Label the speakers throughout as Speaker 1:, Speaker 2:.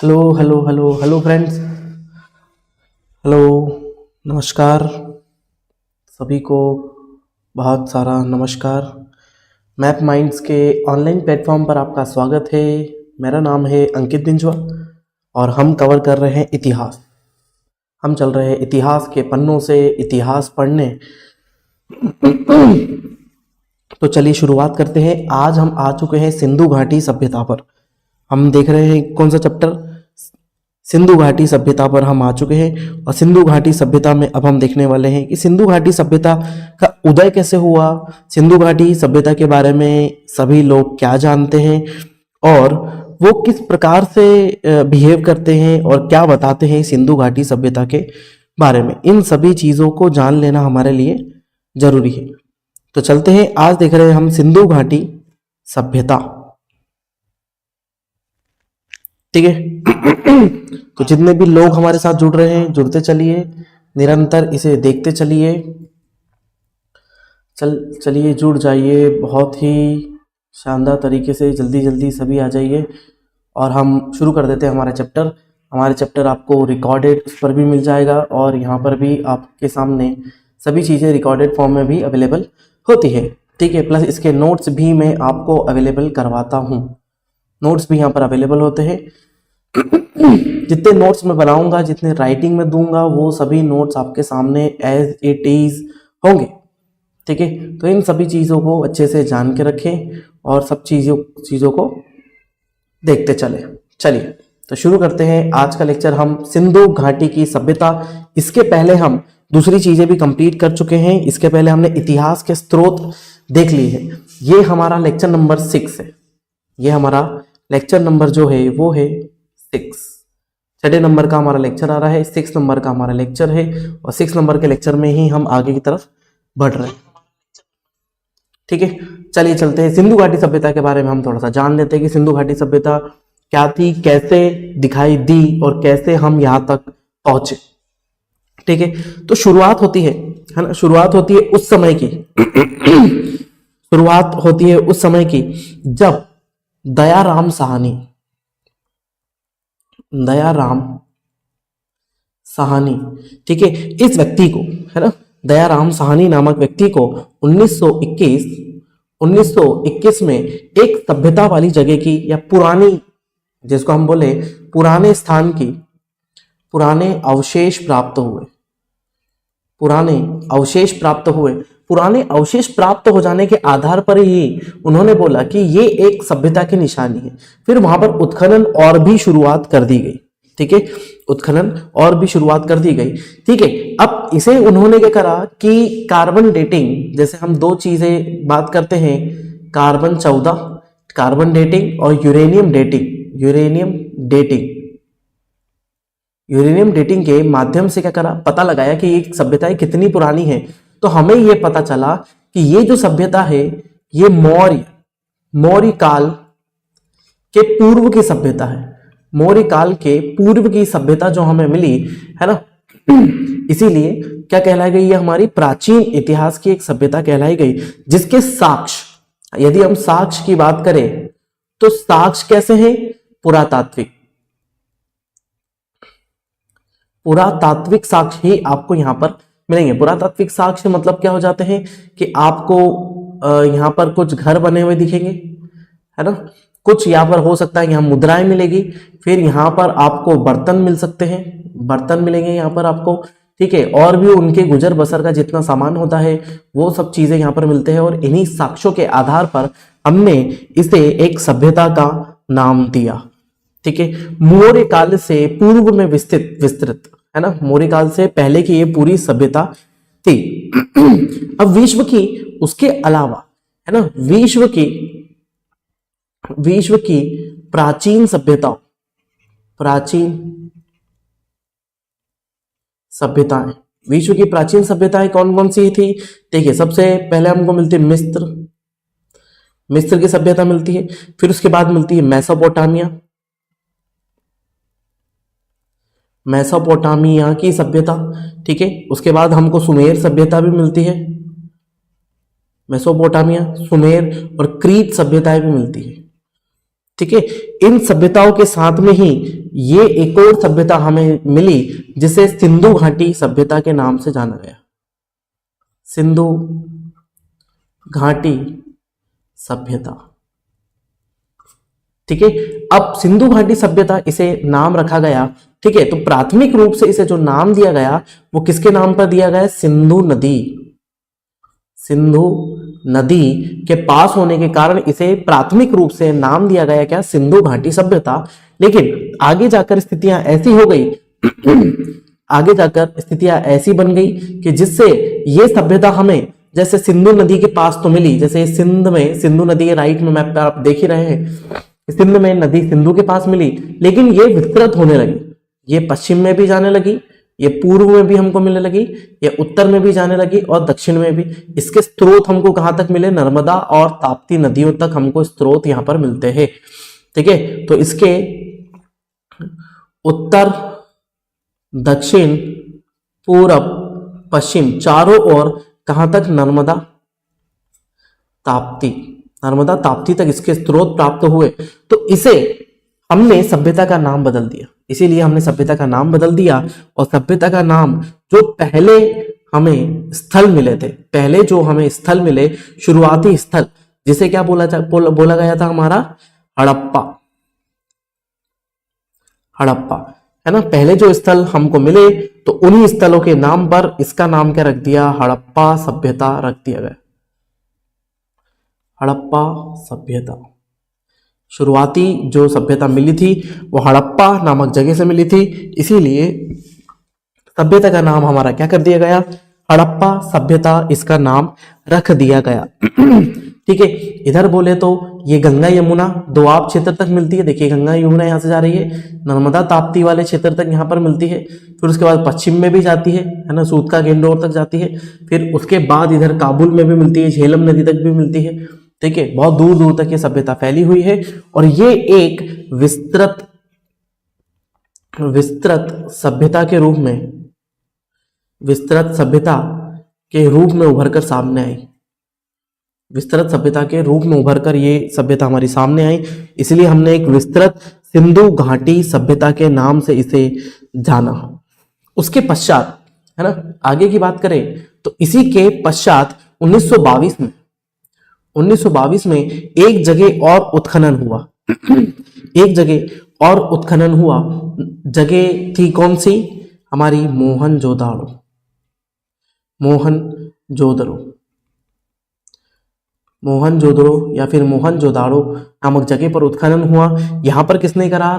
Speaker 1: Hello hello hello hello friends. Hello, नमस्कार सभी को। बहुत सारा नमस्कार। मैप माइंड्स के ऑनलाइन प्लेटफॉर्म पर आपका स्वागत है। मेरा नाम है अंकित बिंजवा और हम कवर कर रहे हैं इतिहास। हम चल रहे हैं इतिहास के पन्नों से इतिहास पढ़ने। तो चलिए शुरुआत करते हैं। आज हम आ चुके हैं सिंधु घाटी सभ्यता पर। हम देख रहे हैं कौन सा चैप्टर, सिंधु घाटी सभ्यता पर हम आ चुके हैं। और सिंधु घाटी सभ्यता में अब हम देखने वाले हैं कि सिंधु घाटी सभ्यता का उदय कैसे हुआ, सिंधु घाटी सभ्यता के बारे में सभी लोग क्या जानते हैं और वो किस प्रकार से बिहेव करते हैं और क्या बताते हैं सिंधु घाटी सभ्यता के बारे में। इन सभी चीज़ों को जान लेना हमारे लिए जरूरी है। तो चलते हैं, आज देख रहे हैं हम सिंधु घाटी सभ्यता। ठीक है। तो जितने भी लोग हमारे साथ जुड़ रहे हैं, जुड़ते चलिए, निरंतर इसे देखते चलिए। चलिए जुड़ जाइए बहुत ही शानदार तरीके से। जल्दी जल्दी सभी आ जाइए और हम शुरू कर देते हैं हमारा चैप्टर। हमारे चैप्टर आपको रिकॉर्डेड उस पर भी मिल जाएगा और यहाँ पर भी आपके सामने सभी चीज़ें रिकॉर्डेड फॉर्म में भी अवेलेबल होती है। ठीक है। प्लस इसके नोट्स भी मैं आपको अवेलेबल करवाता हूँ। नोट्स भी यहाँ पर अवेलेबल होते हैं। जितने नोट्स मैं बनाऊंगा, जितने राइटिंग में दूंगा, वो सभी नोट्स आपके सामने एज इट इज होंगे। ठीक है। तो इन सभी चीज़ों को अच्छे से जान के रखें और सब चीज़ों को देखते चलिए तो शुरू करते हैं आज का लेक्चर। हम सिंधु घाटी की सभ्यता, इसके पहले हम दूसरी चीज़ें भी कंप्लीट कर चुके हैं। इसके पहले हमने इतिहास के स्रोत देख लिए हैं। ये हमारा लेक्चर नंबर 6 है। ये हमारा लेक्चर नंबर जो है वो है 6। 6 नंबर का हमारा लेक्चर आ रहा है, 6 नंबर का हमारा लेक्चर है और 6 नंबर के लेक्चर में ही हम आगे की तरफ बढ़ रहे हैं। ठीक है। चलिए चलते हैं। सिंधु घाटी सभ्यता के बारे में हम थोड़ा सा जान लेते हैं कि सिंधु घाटी सभ्यता क्या थी, कैसे दिखाई दी और कैसे हम यहां तक पहुंचे। ठीक है। तो शुरुआत होती है ना, शुरुआत होती है उस समय की शुरुआत होती है उस समय की जब दयाराम साहनी, ठीक है, इस व्यक्ति को, है ना, दयाराम साहनी नामक व्यक्ति को 1921 में एक सभ्यता वाली जगह की, या पुरानी, जिसको हम बोले पुराने स्थान की, पुराने अवशेष प्राप्त हुए। पुराने अवशेष प्राप्त हो जाने के आधार पर ही उन्होंने बोला कि ये एक सभ्यता की निशानी है। फिर वहां पर उत्खनन और भी शुरुआत कर दी गई। ठीक है। उत्खनन और भी शुरुआत कर दी गई। ठीक है। अब इसे उन्होंने क्या करा कि कार्बन डेटिंग, जैसे हम दो चीजें बात करते हैं, कार्बन 14, कार्बन डेटिंग और यूरेनियम डेटिंग के माध्यम से क्या करा, पता लगाया कि ये सभ्यताएं कितनी पुरानी है। तो हमें यह पता चला कि ये जो सभ्यता है ये मौर्य काल के पूर्व की सभ्यता है। मौर्य काल के पूर्व की सभ्यता जो हमें मिली है ना, इसीलिए क्या कहलाई गई, ये हमारी प्राचीन इतिहास की एक सभ्यता कहलाई गई, जिसके साक्ष्य, यदि हम साक्ष्य की बात करें तो साक्ष्य कैसे हैं, पुरातात्विक साक्ष्य ही आपको यहां पर मिलेंगे। पुरातात्विक साक्ष्य मतलब क्या हो जाते हैं कि आपको यहां पर कुछ घर बने हुए दिखेंगे, है ना, कुछ यहां पर हो सकता है यहां मुद्राएं मिलेगी, फिर यहां पर आपको बर्तन मिल सकते हैं, बर्तन मिलेंगे यहां पर आपको। ठीक है। और भी उनके गुजर बसर का जितना सामान होता है वो सब चीजें यहां पर मिलते हैं और इन्हीं साक्ष्यों के आधार पर हमने इसे एक सभ्यता का नाम दिया। ठीक है। मौर्य काल से पूर्व में विस्तृत, है ना, मौर्य काल से पहले की ये पूरी सभ्यता थी। अब विश्व की, उसके अलावा, है ना, विश्व की प्राचीन सभ्यताएं कौन कौन सी थी। देखिए, सबसे पहले हमको मिलती है मिस्र की सभ्यता मिलती है। फिर उसके बाद मिलती है मेसोपोटामिया की सभ्यता। ठीक है। उसके बाद हमको सुमेर सभ्यता भी मिलती है, मेसोपोटामिया, सुमेर और क्रीट सभ्यताएं भी मिलती है। ठीक है। इन सभ्यताओं के साथ में ही ये एक और सभ्यता हमें मिली जिसे सिंधु घाटी सभ्यता के नाम से जाना गया। सिंधु घाटी सभ्यता, ठीक है। अब सिंधु घाटी सभ्यता इसे नाम रखा गया, ठीक है। तो प्राथमिक रूप से इसे जो नाम दिया गया वो किसके नाम पर दिया गया? सिंधु नदी। सिंधु नदी के पास होने के कारण इसे प्राथमिक रूप से नाम दिया गया क्या? सिंधु घाटी सभ्यता। लेकिन आगे जाकर स्थितियां ऐसी हो गई आगे जाकर स्थितियां ऐसी बन गई कि जिससे ये सभ्यता हमें जैसे सिंधु नदी के पास तो मिली, जैसे सिंध में सिंधु नदी है, राइट में मैप पे आप देख ही रहे हैं, सिंध में नदी सिंधु के पास मिली, लेकिन ये विस्तृत होने लगी। ये पश्चिम में भी जाने लगी, ये पूर्व में भी हमको मिलने लगी, ये उत्तर में भी जाने लगी और दक्षिण में भी। इसके स्रोत हमको कहां तक मिले? नर्मदा और ताप्ती नदियों तक हमको स्रोत यहां पर मिलते हैं, ठीक है। तो इसके उत्तर, दक्षिण, पूरब, पश्चिम चारों ओर कहां तक? नर्मदा ताप्ती तक इसके स्रोत प्राप्त हुए। तो इसे हमने सभ्यता का नाम बदल दिया, इसीलिए हमने सभ्यता का नाम बदल दिया। और सभ्यता का नाम जो पहले हमें स्थल मिले थे, पहले जो हमें स्थल मिले, शुरुआती स्थल, जिसे क्या बोला गया था? हमारा हड़प्पा है ना। पहले जो स्थल हमको मिले तो उन्हीं स्थलों के नाम पर इसका नाम क्या रख दिया? हड़प्पा सभ्यता रख दिया गया। हड़प्पा सभ्यता, शुरुआती जो सभ्यता मिली थी वो हड़प्पा नामक जगह से मिली थी, इसीलिए सभ्यता का नाम हमारा क्या कर दिया गया? हड़प्पा सभ्यता इसका नाम रख दिया गया। ठीक है। इधर बोले तो ये गंगा यमुना दोआब क्षेत्र तक मिलती है, देखिए गंगा यमुना यहाँ से जा रही है, नर्मदा ताप्ती वाले क्षेत्र तक यहाँ पर मिलती है, फिर उसके बाद पश्चिम में भी जाती है ना, सूत का गेंडोर तक जाती है, फिर उसके बाद इधर काबुल में भी मिलती है, झेलम नदी तक भी मिलती है, ठीक है। बहुत दूर दूर तक ये सभ्यता फैली हुई है और ये एक विस्तृत सभ्यता के रूप में उभर कर सामने आई। विस्तृत सभ्यता के रूप में उभर कर ये सभ्यता हमारी सामने आई, इसलिए हमने एक विस्तृत सिंधु घाटी सभ्यता के नाम से इसे जाना। उसके पश्चात है ना, आगे की बात करें तो इसी के पश्चात 1922 में एक जगह और उत्खनन हुआ। एक जगह और उत्खनन हुआ, जगह थी कौन सी? हमारी मोहनजोदड़ो या फिर मोहनजोदाड़ो नामक जगह पर उत्खनन हुआ। यहां पर किसने करा?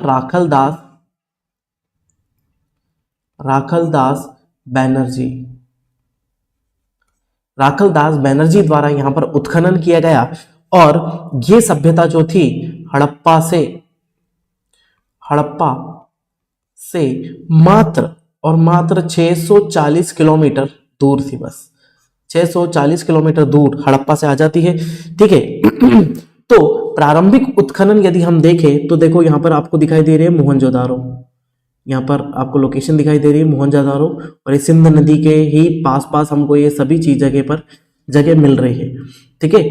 Speaker 1: राखलदास बैनर्जी द्वारा यहां पर उत्खनन किया गया और ये सभ्यता जो थी हड़प्पा से मात्र 640 किलोमीटर दूर थी। बस 640 किलोमीटर दूर हड़प्पा से आ जाती है, ठीक है। तो प्रारंभिक उत्खनन यदि हम देखें तो देखो यहां पर आपको दिखाई दे रही है मोहनजोदारो, यहाँ पर आपको लोकेशन दिखाई दे रही है मोहनजोदारो, और ये सिंध नदी के ही पास हमको ये सभी चीज जगह मिल रही है, ठीक है।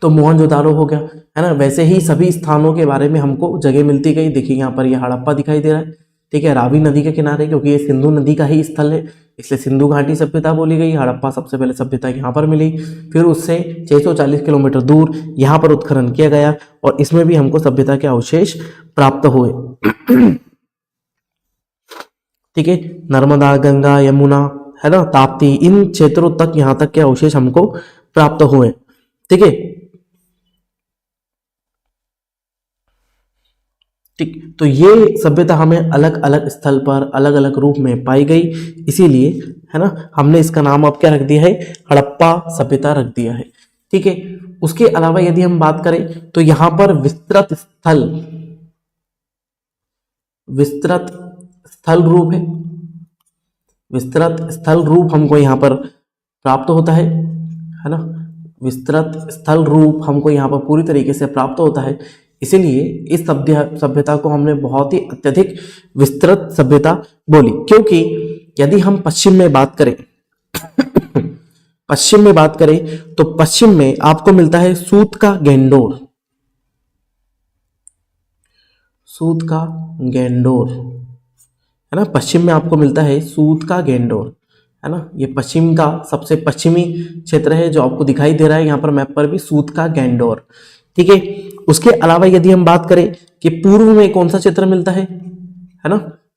Speaker 1: तो मोहनजोदारो हो गया, है ना। वैसे ही सभी स्थानों के बारे में हमको जगह मिलती गई। देखिए यहाँ पर ये हड़प्पा दिखाई दे रहा है, ठीक है, रावी नदी के किनारे, क्योंकि ये सिंधु नदी का ही स्थल है, इसलिए सिंधु घाटी सभ्यता बोली गई। हड़प्पा सबसे पहले सभ्यता यहाँ पर मिली, फिर उससे 640 किलोमीटर दूर यहाँ पर उत्खनन किया गया और इसमें भी हमको सभ्यता के अवशेष प्राप्त हुए, ठीक है। नर्मदा, गंगा, यमुना, है ना, ताप्ती, इन क्षेत्रों तक यहां तक के अवशेष हमको प्राप्त हुए, ठीक है। ठीक, तो ये सभ्यता हमें अलग अलग स्थल पर अलग अलग रूप में पाई गई, इसीलिए है ना हमने इसका नाम अब क्या रख दिया है? हड़प्पा सभ्यता रख दिया है, ठीक है। उसके अलावा यदि हम बात करें तो यहां पर विस्तृत स्थल रूप है, विस्तृत स्थल रूप हमको यहाँ पर प्राप्त होता है ना। विस्तृत स्थल रूप हमको यहाँ पर पूरी तरीके से प्राप्त होता है, इसीलिए इस सभ्यता को हमने बहुत ही अत्यधिक विस्तृत सभ्यता बोली। क्योंकि यदि हम पश्चिम में बात करें तो पश्चिम में आपको मिलता है सूत का गेंडोर, सूत का गेंडोर, है ना। पश्चिम में आपको मिलता है सूत का गेंडोर, है ना। ये पश्चिम का सबसे पश्चिमी क्षेत्र है जो आपको दिखाई दे रहा है यहाँ पर मैप पर भी, सूत का गेंडोर, ठीक है। उसके अलावा यदि हम बात करें कि पूर्व में कौन सा क्षेत्र मिलता है ना,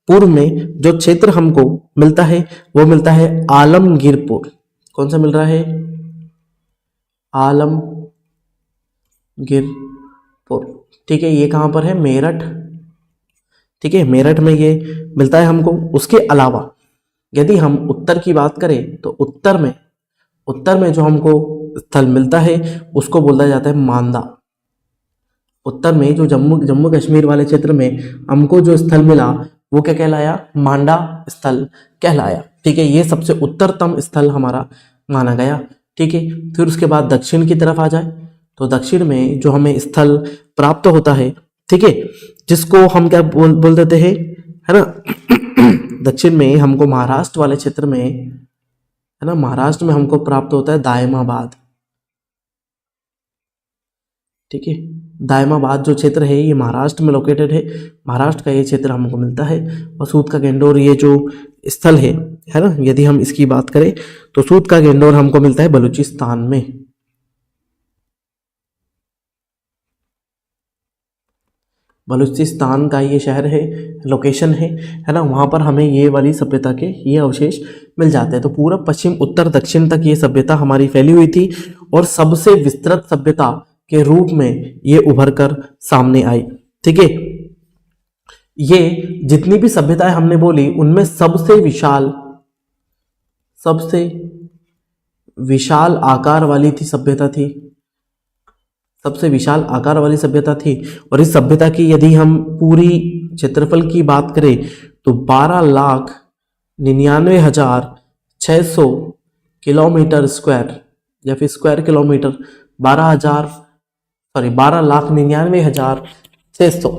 Speaker 1: पूर्व में जो क्षेत्र हमको मिलता है वो मिलता है आलमगीरपुर। कौन सा मिल रहा है? आलमगीरपुर, ठीक है। ये कहां पर है? मेरठ, ठीक है, मेरठ में ये मिलता है हमको। उसके अलावा यदि हम उत्तर की बात करें तो उत्तर में जो हमको स्थल मिलता है उसको बोला जाता है मांदा। उत्तर में जो जम्मू कश्मीर वाले क्षेत्र में हमको जो स्थल मिला वो क्या कहलाया? मांडा स्थल कहलाया, ठीक है। ये सबसे उत्तरतम स्थल हमारा माना गया, ठीक है। फिर उसके बाद दक्षिण की तरफ आ जाए तो दक्षिण में जो हमें स्थल प्राप्त होता है, ठीक है, जिसको हम क्या बोल देते हैं, है ना दक्षिण में हमको महाराष्ट्र वाले क्षेत्र में, है ना, महाराष्ट्र में हमको प्राप्त होता है दायमाबाद, ठीक है। दायमाबाद जो क्षेत्र है ये महाराष्ट्र में लोकेटेड है, महाराष्ट्र का ये क्षेत्र हमको मिलता है। और सूत का गेंडोर ये जो स्थल है ना, यदि हम इसकी बात करें तो सूत का गेंडोर हमको मिलता है बलूचिस्तान में। बलूचिस्तान का ये शहर है, लोकेशन है ना, वहाँ पर हमें ये वाली सभ्यता के ये अवशेष मिल जाते हैं। तो पूरा पश्चिम उत्तर दक्षिण तक ये सभ्यता हमारी फैली हुई थी और सबसे विस्तृत सभ्यता के रूप में ये उभर कर सामने आई, ठीक है। ये जितनी भी सभ्यताएं हमने बोली उनमें सबसे विशाल आकार वाली थी सभ्यता थी, सबसे विशाल आकार वाली सभ्यता थी। और इस सभ्यता की यदि हम पूरी क्षेत्रफल की बात करें तो 12,99,600 किलोमीटर स्क्वायर या फिर स्क्वायर किलोमीटर, 12,99,600,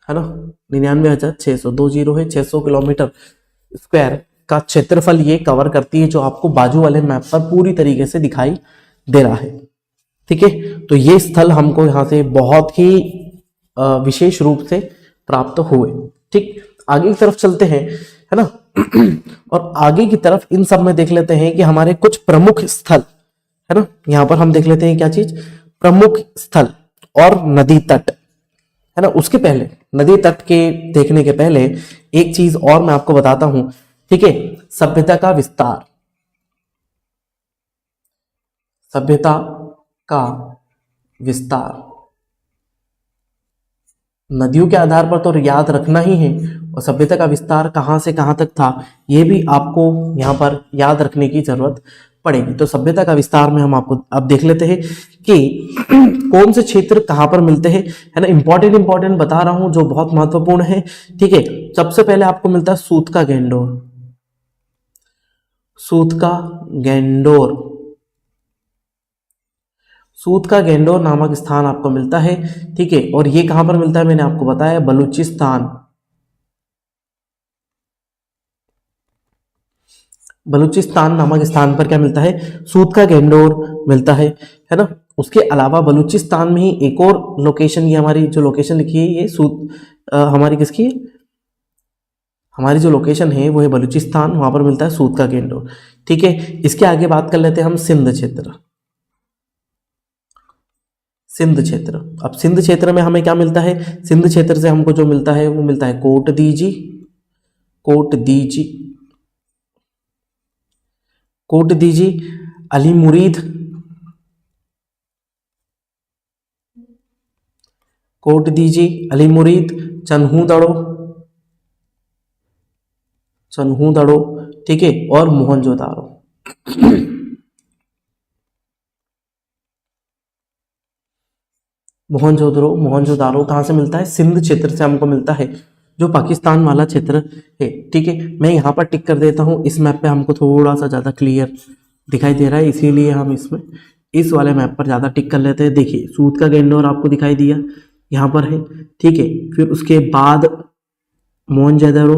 Speaker 1: है ना, 99,600, 20 है, 600 किलोमीटर स्क्वायर का क्षेत्रफल ये कवर करती है, जो आपको बाजू वाले मैप पर पूरी तरीके से दिखाई दे रहा है, ठीक है। तो ये स्थल हमको यहाँ से बहुत ही विशेष रूप से प्राप्त हुए, ठीक। आगे की तरफ चलते हैं, है ना और आगे की तरफ इन सब में देख लेते हैं कि हमारे कुछ प्रमुख स्थल, है ना। यहाँ पर हम देख लेते हैं क्या चीज? प्रमुख स्थल और नदी तट, है ना। उसके पहले नदी तट के देखने के पहले एक चीज और मैं आपको बताता हूं, ठीक है। सभ्यता का विस्तार, सभ्यता का विस्तार नदियों के आधार पर तो याद रखना ही है, और सभ्यता का विस्तार कहां से कहां तक था ये भी आपको यहां पर याद रखने की जरूरत पड़ेगी। तो सभ्यता का विस्तार में हम आपको अब देख लेते हैं कि कौन से क्षेत्र कहां पर मिलते हैं, है ना। इंपॉर्टेंट बता रहा हूं जो बहुत महत्वपूर्ण है, ठीक है। सबसे पहले आपको मिलता है सूत का गेंडोर, सूत का गेंडोर, सूत का गेंडोर नामक स्थान आपको मिलता है, ठीक है। और ये कहां पर मिलता है मैंने आपको बताया, बलूचिस्तान, बलूचिस्तान नामक स्थान पर क्या मिलता है? सूत का गेंडोर मिलता है ना। उसके अलावा बलूचिस्तान में ही एक और लोकेशन, ये हमारी जो लोकेशन लिखी है ये हमारी किसकी है? हमारी जो लोकेशन है वो है बलूचिस्तान, वहां पर मिलता है सूत का गेंडोर, ठीक है। इसके आगे बात कर लेते हैं हम सिंध क्षेत्र, सिंध क्षेत्र। अब सिंध क्षेत्र में हमें क्या मिलता है? सिंध क्षेत्र से हमको जो मिलता है वो मिलता है कोट दीजी, कोट दीजी, कोट दीजी, अली मुरीद, कोट दीजी, अली मुरीद, चन्हू दड़ो, चन्हू दड़ो, ठीक है, और मोहनजोदारो। मोहनजोदारो कहां से मिलता है? सिंध क्षेत्र से हमको मिलता है, जो पाकिस्तान वाला क्षेत्र है, ठीक है। मैं यहाँ पर टिक कर देता हूँ, इस मैप पे हमको थोड़ा सा ज़्यादा क्लियर दिखाई दे रहा है, इसीलिए हम इसमें इस वाले मैप पर ज़्यादा टिक कर लेते हैं। देखिए सूत का गेंडोर आपको दिखाई दिया, यहाँ पर है, ठीक है। फिर उसके बाद मोहनजोदारो,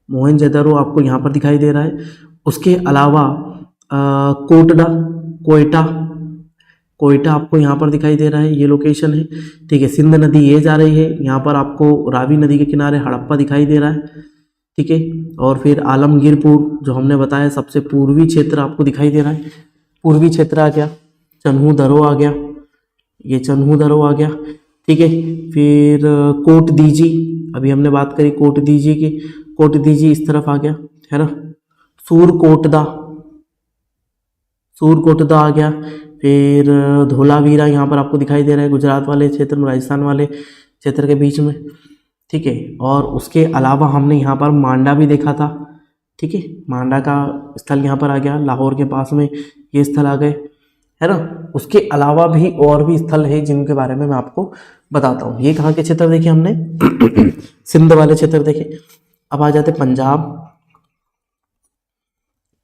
Speaker 1: मोहनजोदारो आपको यहाँ पर दिखाई दे रहा है। उसके अलावा कोटडा, कोयटा, कोयटा आपको यहाँ पर दिखाई दे रहा है, ये लोकेशन है। ठीक है, सिंध नदी ये जा रही है, यहाँ पर आपको रावी नदी के किनारे हड़प्पा दिखाई दे रहा है। ठीक है, और फिर आलमगीरपुर जो हमने बताया सबसे पूर्वी क्षेत्र आपको दिखाई दे रहा है, पूर्वी क्षेत्र आ गया। चन्हू दरो आ गया, ये चन्हू दरो आ गया। ठीक है, फिर कोट दीजी, अभी हमने बात करी कोट दीजी की, कोट दीजी इस तरफ आ गया है ना। सूरकोटदा, सूरकोटदा आ गया। फिर धोलावीरा यहाँ पर आपको दिखाई दे रहा है, गुजरात वाले क्षेत्र में, राजस्थान वाले क्षेत्र के बीच में। ठीक है, और उसके अलावा हमने यहाँ पर मांडा भी देखा था। ठीक है, मांडा का स्थल यहाँ पर आ गया, लाहौर के पास में ये स्थल आ गए, है ना। उसके अलावा भी और भी स्थल है जिनके बारे में मैं आपको बताता हूँ। ये कहाँ के क्षेत्र देखे हमने सिंध वाले क्षेत्र देखे। अब आ जाते पंजाब,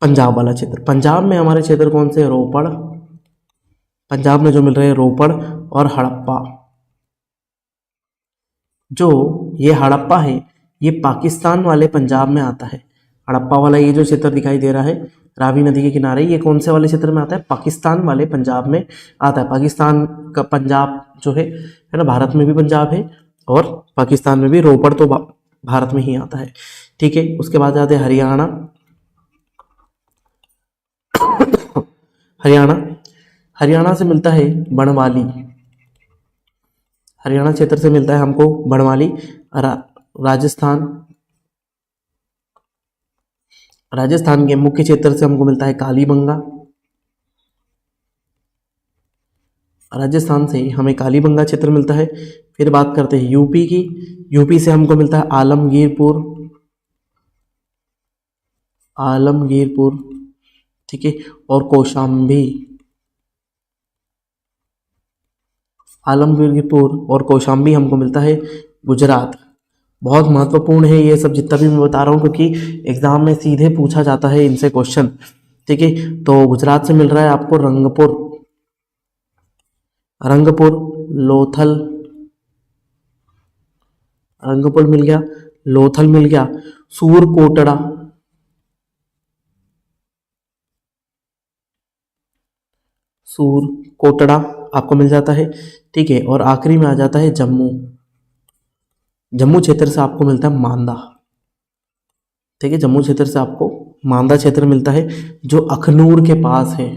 Speaker 1: पंजाब वाला क्षेत्र। पंजाब में हमारे क्षेत्र कौन से? रोपड़, पंजाब में जो मिल रहे हैं रोपड़ और हड़प्पा। जो ये हड़प्पा है ये पाकिस्तान वाले पंजाब में आता है। हड़प्पा वाला ये जो क्षेत्र दिखाई दे रहा है रावी नदी के किनारे, ये कौन से वाले क्षेत्र में आता है? पाकिस्तान वाले पंजाब में आता है। पाकिस्तान का पंजाब जो है ना, भारत में भी पंजाब है और पाकिस्तान में भी। रोपड़ तो भारत में ही आता है। ठीक है, उसके बाद आते हैं हरियाणा। हरियाणा, हरियाणा से मिलता है बनवाली, हरियाणा क्षेत्र से मिलता है हमको बनवाली। राजस्थान, राजस्थान के मुख्य क्षेत्र से हमको मिलता है कालीबंगा, राजस्थान से हमें कालीबंगा क्षेत्र मिलता है। फिर बात करते हैं यूपी की, यूपी से हमको मिलता है आलमगीरपुर, आलमगीरपुर। ठीक है, और कौशाम्बी, आलमगीरपुर और कौशाम्बी हमको मिलता है गुजरात। बहुत महत्वपूर्ण है ये सब जितना भी मैं बता रहा हूँ, क्योंकि एग्जाम में सीधे पूछा जाता है इनसे क्वेश्चन। ठीक है, तो गुजरात से मिल रहा है आपको रंगपुर, रंगपुर, लोथल, रंगपुर मिल गया, लोथल मिल गया, सूरकोटड़ा, सूरकोटड़ा आपको मिल जाता है। ठीक है, और आखिरी में आ जाता है जम्मू, जम्मू क्षेत्र से आपको मिलता है मांदा। ठीक है, जम्मू क्षेत्र से आपको मांदा क्षेत्र मिलता है जो अखनूर के पास है,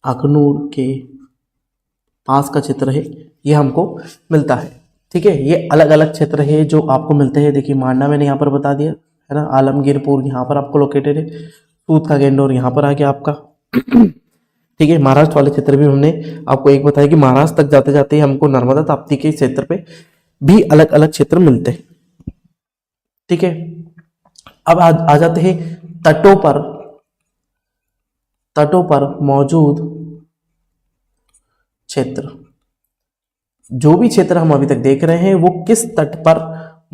Speaker 1: अखनूर के पास का क्षेत्र है, ये हमको मिलता है। ठीक है, ये अलग अलग क्षेत्र है जो आपको मिलते हैं। देखिए मांडा मैंने यहाँ पर बता दिया है ना, आलमगीरपुर यहाँ पर आपको लोकेटेड है, सूत का गेंडोर यहाँ पर आ गया आपका। ठीक है, महाराष्ट्र वाले क्षेत्र भी हमने आपको एक बताया कि महाराष्ट्र तक जाते जाते हमको नर्मदा ताप्ती के क्षेत्र पे भी अलग अलग क्षेत्र मिलते हैं। ठीक है, अब आ जाते हैं तटों पर, तटों पर मौजूद क्षेत्र। जो भी क्षेत्र हम अभी तक देख रहे हैं वो किस तट पर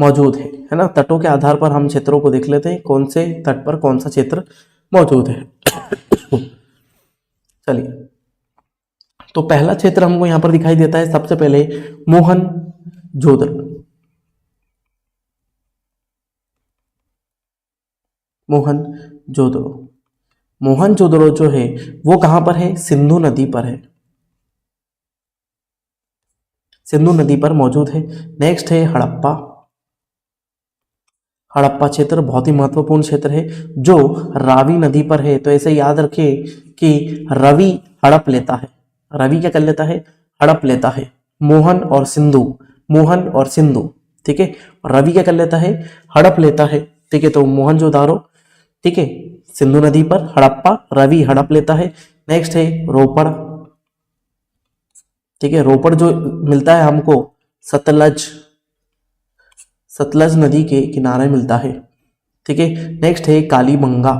Speaker 1: मौजूद है ना। तटों के आधार पर हम क्षेत्रों को देख लेते हैं, कौन से तट पर कौन सा क्षेत्र मौजूद है। चलिए, तो पहला क्षेत्र हमको यहां पर दिखाई देता है सबसे पहले मोहनजोदड़ो, मोहनजोदड़ो। मोहनजोदड़ो जो है वो कहां पर है? सिंधु नदी पर है, सिंधु नदी पर मौजूद है। नेक्स्ट है हड़प्पा, हड़प्पा क्षेत्र बहुत ही महत्वपूर्ण क्षेत्र है जो रावी नदी पर है। तो ऐसे याद रखिए कि रवि हड़प लेता है, रवि क्या कर लेता है? हड़प लेता है। मोहन और सिंधु, मोहन और सिंधु। ठीक है, रवि क्या कर लेता है? हड़प लेता है। ठीक है, तो मोहनजोदारो, ठीक है, सिंधु नदी पर, हड़प्पा, रवि हड़प लेता है। नेक्स्ट है रोपड़। ठीक है, रोपड़ जो मिलता है हमको सतलज, सतलज नदी के किनारे मिलता है। ठीक है, नेक्स्ट है कालीबंगा,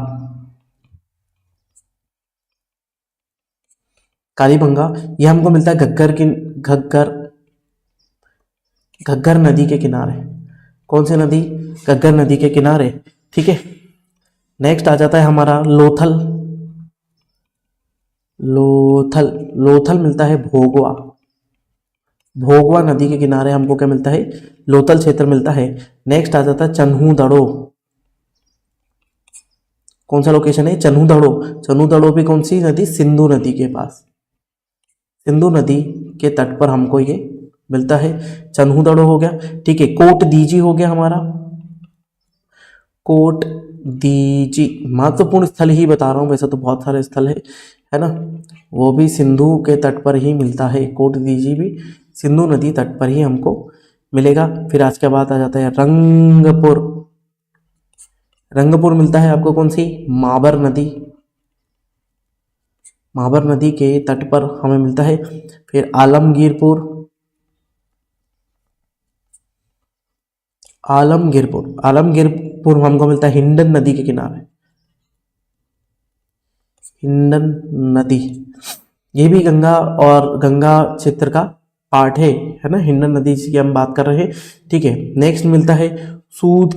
Speaker 1: कालीबंगा ये हमको मिलता है घग्गर की, घग्गर, घग्गर नदी के किनारे। कौन सी नदी? घग्गर नदी के किनारे। ठीक है, नेक्स्ट आ जाता है हमारा लोथल, लोथल, लोथल मिलता है भोगवा, भोगवा नदी के किनारे हमको क्या मिलता है? लोथल क्षेत्र मिलता है। नेक्स्ट आ जाता है चन्हू दड़ो। कौन सा लोकेशन है? चन्हू दड़ो, चन्हू दड़ो भी कौन सी नदी? सिंधु नदी के पास। सिंधु नदी के तट पर हमको ये मिलता है। चन्हू दड़ो हो गया, ठीक है। कोट दीजी हो गया हमारा, कोट दीजी महत्वपूर्ण स्थल ही बता रहा हूँ, वैसे तो बहुत सारे स्थल है ना, वो भी सिंधु के तट पर ही मिलता है। कोट दीजी भी सिंधु नदी तट पर ही हमको मिलेगा। फिर आज के बाद आ जाता है रंगपुर। रंगपुर मिलता है आपको कौन सी, माबर नदी, महाबर नदी के तट पर हमें मिलता है। फिर आलमगीरपुर, आलमगीरपुर हमको मिलता है हिंडन नदी के किनारे, हिंडन नदी, ये भी गंगा और गंगा क्षेत्र का पार्ट है ना, हिंडन नदी की हम बात कर रहे हैं, ठीक है। नेक्स्ट मिलता है सूत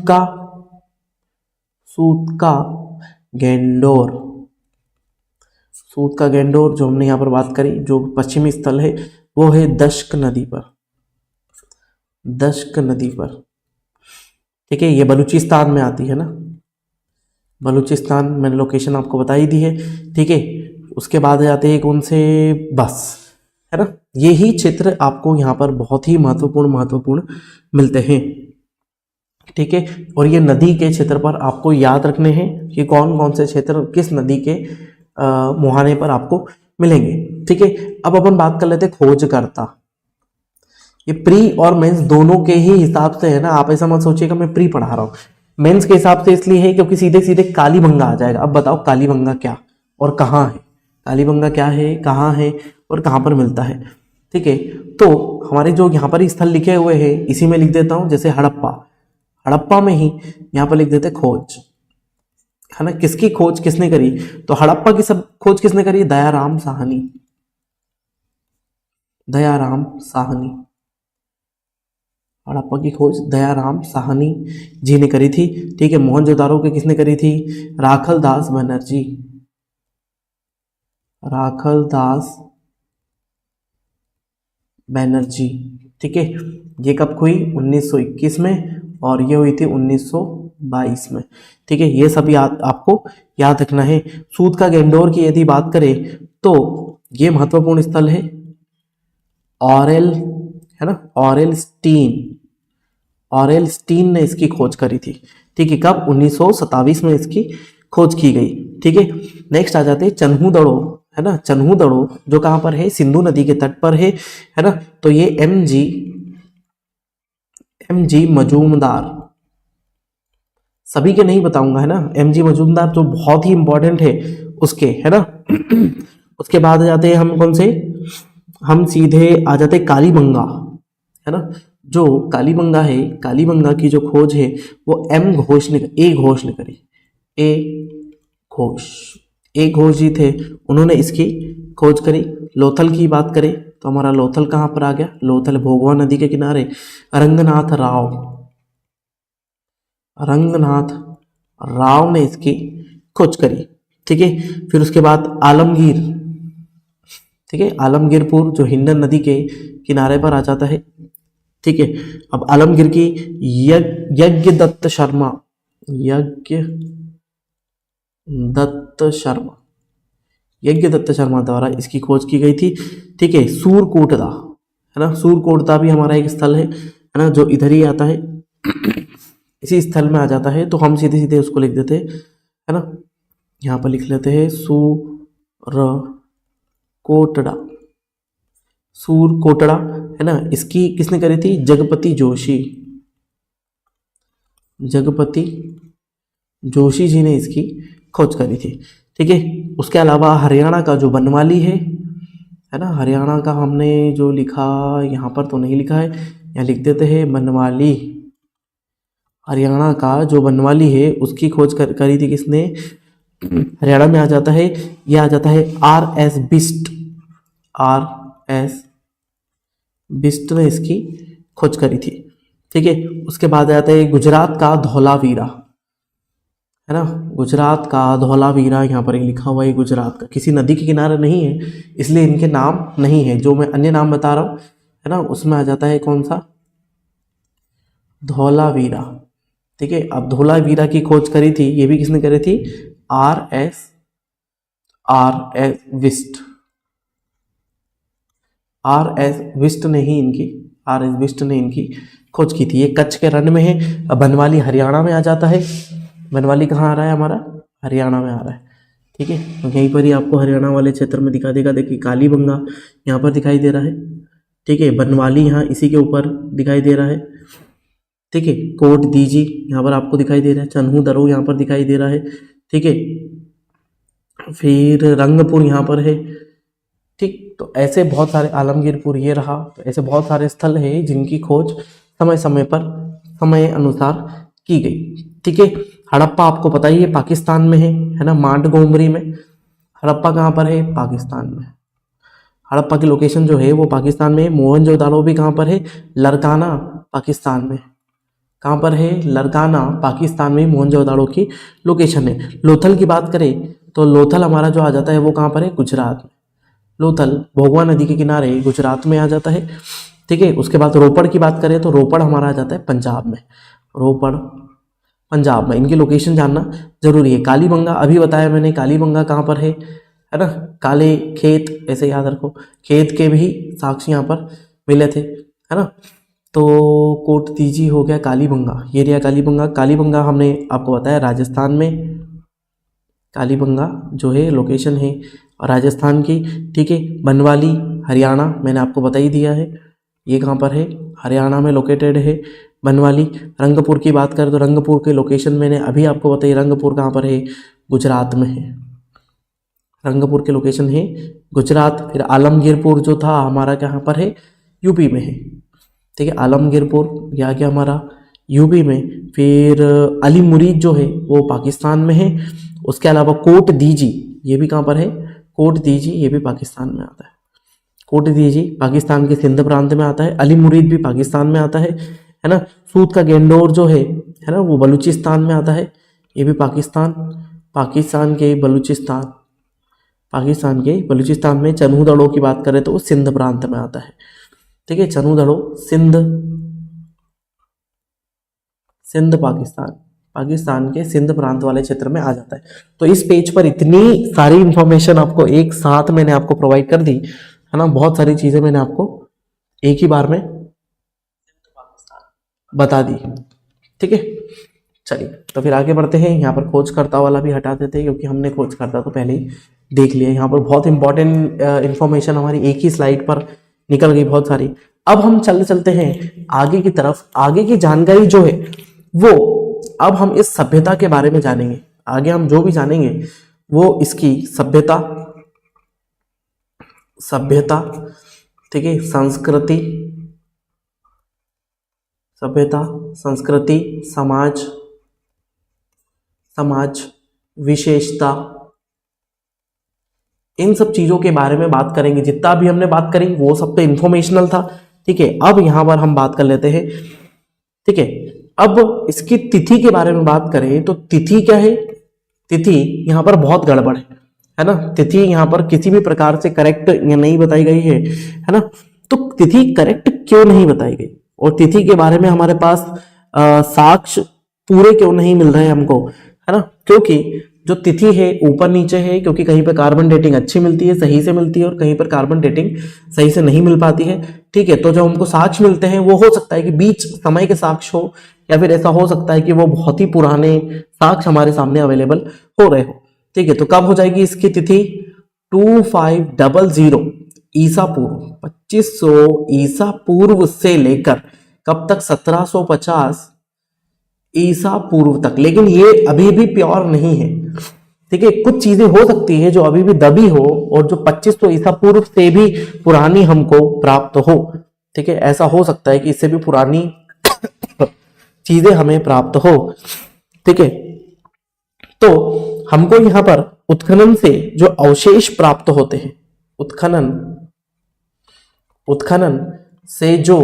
Speaker 1: का गेंडोर, सूत का गेंडोर जो हमने यहाँ पर बात करी, जो पश्चिमी स्थल है वो है दश्क नदी पर, दश्क नदी पर, ठीक है। ये बलूचिस्तान में आती है ना, बलूचिस्तान मैंने लोकेशन आपको बता ही दी है, ठीक है। उसके बाद जाते हैं कौन से, बस, है ना। यही क्षेत्र आपको यहाँ पर बहुत ही महत्वपूर्ण मिलते हैं, ठीक है। और ये नदी के क्षेत्र पर आपको याद रखने हैं कि कौन कौन से क्षेत्र किस नदी के मुहाने पर आपको मिलेंगे, ठीक है। अब अपन बात कर लेते हैं खोजकर्ता। ये प्री और मेंस दोनों के ही हिसाब से है ना, आप ऐसा मत सोचिएगा मैं प्री पढ़ा रहा हूँ, मेंस के हिसाब से इसलिए है क्योंकि सीधे सीधे कालीबंगा आ जाएगा। अब बताओ कालीबंगा क्या और कहाँ है, कालीबंगा क्या है, कहाँ है और कहाँ पर मिलता है, ठीक है। तो हमारे जो यहाँ पर स्थल लिखे हुए हैं इसी में लिख देता हूँ, जैसे हड़प्पा में ही यहाँ पर लिख देते खोज, है ना। किसकी खोज किसने करी, तो हड़प्पा की सब खोज किसने करी, दयाराम साहनी, हड़प्पा की खोज दयाराम साहनी जी ने करी थी, ठीक है। मोहनजोदारो की किसने करी थी, राखलदास बनर्जी, ठीक है। ये कब हुई, 1921 में, और ये हुई थी 1922 में, ठीक है। ये सब आपको याद रखना है। सूत का गेंडोर की यदि बात करें तो ये महत्वपूर्ण स्थल है, ऑरेल, है ना, ऑरेल स्टीन ने इसकी खोज करी थी, ठीक है। कब, 1927 में इसकी खोज की गई, ठीक है। नेक्स्ट आ जाते हैं चन्हू-दड़ो, है ना। चन्हू-दड़ो जो कहाँ पर है, सिंधु नदी के तट पर है ना। तो ये एम जी मजूमदार, सभी के नहीं बताऊंगा, है ना। एम जी मजूमदार जो बहुत ही इंपॉर्टेंट है उसके, है ना। उसके बाद आ जाते हैं हम कौन से, हम सीधे आ जाते हैं कालीबंगा, है ना। जो कालीबंगा है, कालीबंगा की जो खोज है वो ए घोष ने करी, ए घोष जी थे, उन्होंने इसकी खोज करी। लोथल की बात करें तो हमारा लोथल कहाँ पर आ गया, लोथल भोगवा नदी के किनारे, रंगनाथ राव ने इसकी खोज करी, ठीक है। फिर उसके बाद आलमगीर, ठीक है, आलमगीरपुर जो हिंडन नदी के किनारे पर आ जाता है, ठीक है। अब आलमगीर की यज्ञदत्त शर्मा द्वारा इसकी खोज की गई थी, ठीक है। सूरकोटदा, है ना, सूरकोटदा भी हमारा एक स्थल है ना, जो इधर ही आता है, इसी स्थल में आ जाता है। तो हम सीधे सीधे उसको लिख देते हैं, है ना, यहाँ पर लिख लेते हैं सूरकोटड़ा, है ना। इसकी किसने करी थी, जगपति जोशी जी ने इसकी खोज करी थी, ठीक है। उसके अलावा हरियाणा का जो बनवाली है ना, हरियाणा का हमने जो लिखा, यहाँ पर तो नहीं लिखा है, यहाँ लिख देते हैं बनवाली। हरियाणा का जो बनवाली है उसकी खोज करी थी किसने, हरियाणा में आ जाता है, ये आ जाता है R.S. बिस्ट ने इसकी खोज करी थी, ठीक है। उसके बाद आता है गुजरात का धौलावीरा, है ना, गुजरात का धौलावीरा, यहाँ पर लिखा हुआ है गुजरात का, किसी नदी के किनारे नहीं है इसलिए इनके नाम नहीं है, जो मैं अन्य नाम बता रहा हूँ, है ना, उसमें आ जाता है कौन सा, धौलावीरा, ठीक है। अब धौलावीरा की खोज करी थी, ये भी किसने करी थी, R.S. Bisht, R S Bisht ने इनकी खोज की थी। ये कच्छ के रण में है। अब बनवाली हरियाणा में आ जाता है। बनवाली कहाँ आ रहा है हमारा? हरियाणा में आ रहा है। ठीक है, तो यहीं पर ही आपको हरियाणा वाले क्षेत्र में दिखा देगा। देखिए कालीबंगा यहाँ पर दिखाई दे रहा है। ठीक है, बनवाली यहाँ इसी के ऊपर दिखाई दे रहा है। ठीक है, कोट दीजी यहाँ पर आपको दिखाई दे रहा है। चन्हू दरो यहाँ पर दिखाई दे रहा है। ठीक है, फिर रंगपुर यहाँ पर है। ठीक, तो ऐसे बहुत सारे, आलमगीरपुर ये रहा। तो ऐसे बहुत सारे स्थल है जिनकी खोज समय समय पर समय अनुसार की गई। ठीक है, हड़प्पा आपको पता ही है पाकिस्तान में है ना, मांडगोमरी में। हड़प्पा कहाँ पर है? पाकिस्तान में। हड़प्पा की लोकेशन जो है वो पाकिस्तान में है। मोहनजोदारो भी कहाँ पर है? लरकाना, पाकिस्तान में। कहाँ पर है? लरकाना, पाकिस्तान में मोहनजोदारो की लोकेशन है। लोथल की बात करें तो लोथल हमारा जो आ जाता है वो कहाँ पर है? गुजरात में। लोथल भोगवा नदी के किनारे गुजरात में आ जाता है। ठीक है, उसके बाद रोपड़ की बात करें तो रोपड़ हमारा आ जाता है पंजाब में। रोपड़ पंजाब में। इनकी लोकेशन जानना जरूरी है। कालीबंगा अभी बताया मैंने, कालीबंगा कहाँ पर है ना? काले खेत, ऐसे याद रखो, खेत के भी साक्ष्य यहाँ पर मिले थे, है ना। तो कोट तीजी हो गया कालीबंगा, ये रहा कालीबंगा। कालीबंगा हमने आपको बताया राजस्थान में। कालीबंगा जो है लोकेशन है राजस्थान की। ठीक है, बनवाली हरियाणा मैंने आपको बता ही दिया है, ये कहाँ पर है? हरियाणा में लोकेटेड है बनवाली। रंगपुर की बात करें तो रंगपुर के लोकेशन मैंने अभी आपको बताई। रंगपुर कहाँ पर है? गुजरात में है। रंगपुर के लोकेशन है गुजरात। फिर आलमगीरपुर जो था हमारा कहाँ पर है? यूपी में है। ठीक है, आलमगीरपुर यह आ गया हमारा यूपी में। फिर अली मुरीद जो है वो पाकिस्तान में है। उसके अलावा कोट दीजी ये भी कहाँ पर है? कोट दीजी ये भी पाकिस्तान में आता है। कोट दीजी पाकिस्तान के सिंध प्रांत में आता है। अली मुरीद भी पाकिस्तान में आता है ना। सूत का गेंडोर जो है ना, वो बलूचिस्तान में आता है। ये भी पाकिस्तान के बलूचिस्तान में। चन्हू की बात करें तो वो सिंध प्रांत में आता है। ठीक है, चन्हू सिंध पाकिस्तान के सिंध प्रांत वाले क्षेत्र में आ जाता है। तो इस पेज पर इतनी सारी इंफॉर्मेशन आपको एक साथ मैंने आपको प्रोवाइड कर दी, है ना। बहुत सारी चीजें मैंने आपको एक ही बार में बता दी। ठीक है, चलिए तो फिर आगे बढ़ते हैं। यहाँ पर खोजकर्ता वाला भी हटा देते हैं क्योंकि हमने खोजकर्ता तो पहले ही देख लिया। यहाँ पर बहुत इंपॉर्टेंट इंफॉर्मेशन हमारी एक ही स्लाइड पर निकल गई, बहुत सारी। अब हम चलते हैं आगे की तरफ। आगे की जानकारी जो है वो अब हम इस सभ्यता के बारे में जानेंगे। आगे हम जो भी जानेंगे वो इसकी सभ्यता, ठीक है, संस्कृति, समाज विशेषता, इन सब चीजों के बारे में बात करेंगे। जितना भी हमने बात करी वो सब तो इंफॉर्मेशनल था। ठीक है, अब यहां पर हम बात कर लेते हैं। ठीक है, अब इसकी तिथि के बारे में बात करें तो तिथि क्या है? तिथि यहां पर बहुत गड़बड़ है ना। तिथि यहां पर किसी भी प्रकार से करेक्ट नहीं बताई गई है ना। तो तिथि करेक्ट क्यों नहीं बताई गई और तिथि के बारे में हमारे पास साक्ष्य पूरे क्यों नहीं मिल रहे हमको, है ना। क्योंकि जो तिथि है ऊपर नीचे है, क्योंकि कहीं पर कार्बन डेटिंग अच्छी मिलती है, सही से मिलती है, और कहीं पर कार्बन डेटिंग सही से नहीं मिल पाती है। ठीक है, तो जो हमको साक्ष्य मिलते हैं वो हो सकता है कि बीच समय के साक्ष्य हो, या फिर ऐसा हो सकता है कि वो बहुत ही पुराने साक्ष्य हमारे सामने अवेलेबल हो रहे हो। ठीक है, तो कब हो जाएगी इसकी तिथि? 2500 ईसा पूर्व, 2500 ईसा पूर्व से लेकर कब तक? 1750 ईसा पूर्व तक। लेकिन ये अभी भी प्योर नहीं है। ठीक है, कुछ चीजें हो सकती है जो अभी भी दबी हो और जो 2500 ईसा पूर्व से भी पुरानी हमको प्राप्त हो। ठीक है, ऐसा हो सकता है कि इससे भी पुरानी चीजें हमें प्राप्त हो। ठीक है, तो हमको यहां पर उत्खनन से जो अवशेष प्राप्त होते हैं, उत्खनन से जो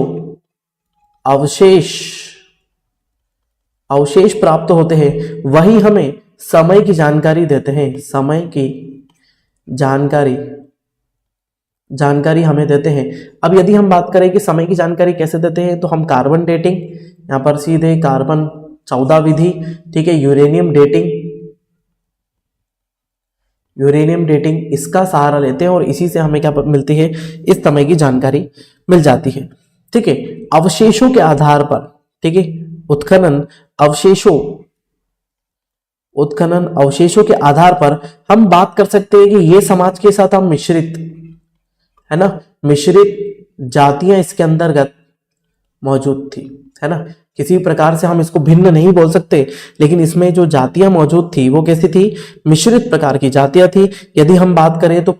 Speaker 1: अवशेष प्राप्त होते हैं वही हमें समय की जानकारी देते हैं। समय की जानकारी हमें देते हैं। अब यदि हम बात करें कि समय की जानकारी कैसे देते हैं, तो हम कार्बन डेटिंग, यहां पर सीधे कार्बन 14 विधि, ठीक है, यूरेनियम यूरेनियम डेटिंग इसका सहारा लेते हैं और इसी से हमें क्या मिलती है, इस समय की जानकारी मिल जाती है। ठीक है, अवशेषों के आधार पर, ठीक है, उत्खनन अवशेषों के आधार पर हम बात कर सकते हैं कि ये समाज के साथ हम मिश्रित, है ना, मिश्रित जातियां इसके अंतर्गत मौजूद थी, है ना। किसी प्रकार से हम इसको भिन्न नहीं बोल सकते, लेकिन इसमें जो जातियां मौजूद थी वो कैसी थी, मिश्रित प्रकार की जातियां थी। यदि हम बात करें तो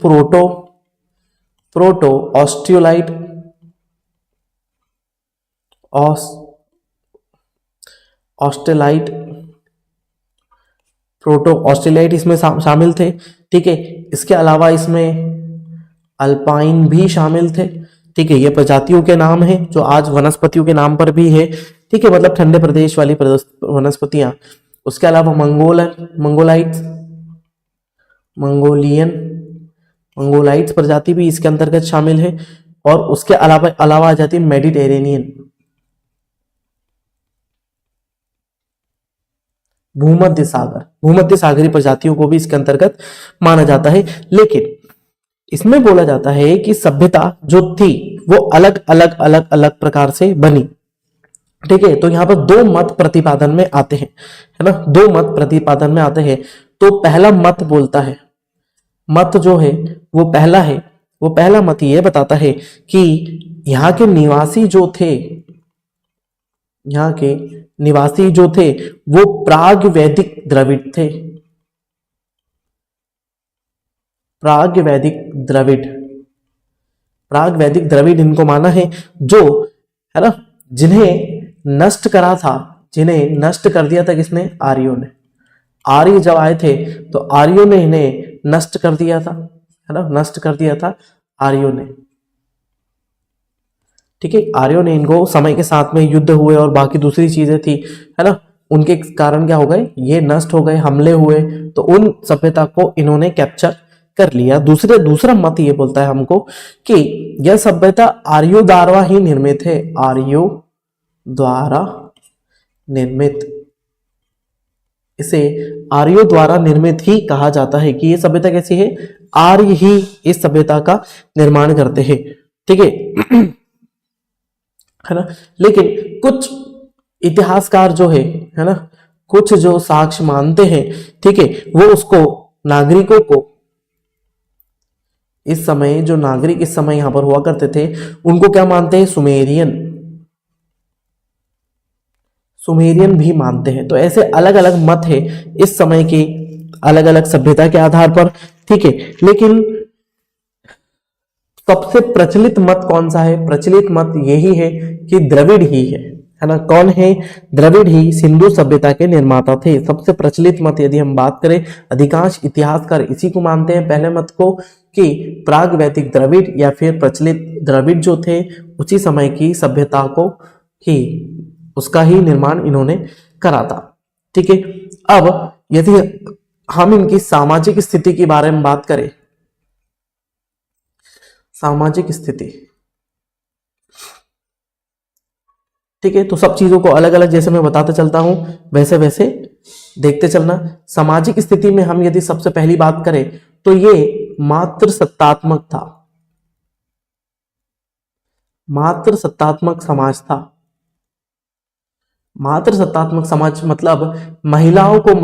Speaker 1: प्रोटो ऑस्ट्रियोलाइट, ऑस्ट्रेलाइट, प्रोटो ऑस्ट्रेलाइट इसमें शामिल थे। ठीक है, इसके अलावा इसमें अल्पाइन भी शामिल थे। ठीक है, ये प्रजातियों के नाम हैं जो आज वनस्पतियों के नाम पर भी है। ठीक है, मतलब ठंडे प्रदेश वाली वनस्पतियां। उसके अलावा मंगोलाइट्स प्रजाति भी इसके अंतर्गत शामिल है। और उसके अलावा आ जाती है मेडिटेरेनियन, भूमध्य सागरीय प्रजातियों को भी इसके अंतर्गत माना जाता है। लेकिन इसमें बोला जाता है कि सभ्यता जो थी वो अलग अलग प्रकार से बनी। ठीक है, तो यहां पर दो मत प्रतिपादन में आते हैं, है ना, दो मत प्रतिपादन में आते हैं। तो पहला मत बोलता है, मत जो है वो पहला मत ये बताता है कि यहाँ के निवासी जो थे वो प्राग वैदिक द्रविड़ इनको माना है, जो, है ना, जिन्हें नष्ट कर दिया था किसने, आर्यों ने। आर्य जब आए थे तो आर्यों ने इन्हें नष्ट कर दिया था, है ना, नष्ट कर दिया था आर्यों ने। ठीक है, आर्यों ने इनको समय के साथ में युद्ध हुए और बाकी दूसरी चीजें थी, है ना, उनके कारण क्या हो गए, ये नष्ट हो गए, हमले हुए, तो उन सभ्यता को इन्होंने कैप्चर कर लिया। दूसरा मत ये बोलता है हमको कि यह सभ्यता आर्यों द्वारा ही निर्मित है, आर्यों द्वारा निर्मित, इसे आर्यों द्वारा निर्मित ही कहा जाता है कि ये सभ्यता कैसी है, आर्य ही इस सभ्यता का निर्माण करते हैं। ठीक है, है ना। लेकिन कुछ इतिहासकार जो है ना, कुछ जो साक्ष्य मानते हैं, ठीक है, वो उसको नागरिकों को, इस समय जो नागरिक इस समय यहां पर हुआ करते थे उनको क्या मानते हैं, सुमेरियन भी मानते हैं। तो ऐसे अलग अलग मत है इस समय की अलग अलग सभ्यता के आधार पर। ठीक है, लेकिन सबसे प्रचलित मत कौन सा है, प्रचलित मत यही है कि द्रविड़ ही है ना। कौन है, द्रविड़ ही सिंधु सभ्यता के निर्माता थे। सबसे प्रचलित मत यदि हम बात करें, अधिकांश इतिहासकार इसी को मानते हैं, पहले मत को, कि प्राग वैदिक द्रविड़ या फिर प्रचलित द्रविड़ जो थे उसी समय की सभ्यता को ही, उसका ही निर्माण इन्होंने करा था। ठीक है, अब यदि हम इनकी सामाजिक स्थिति के बारे में बात करें, सामाजिक स्थिति, ठीक है, तो सब चीजों को अलग अलग जैसे मैं बताते चलता हूं वैसे वैसे देखते चलना। सामाजिक स्थिति में हम यदि सबसे पहली बात करें तो ये मात्र सत्तात्मक था, मात्र सत्तात्मक समाज था। मात्र सत्तात्मक समाज मतलब महिलाओं को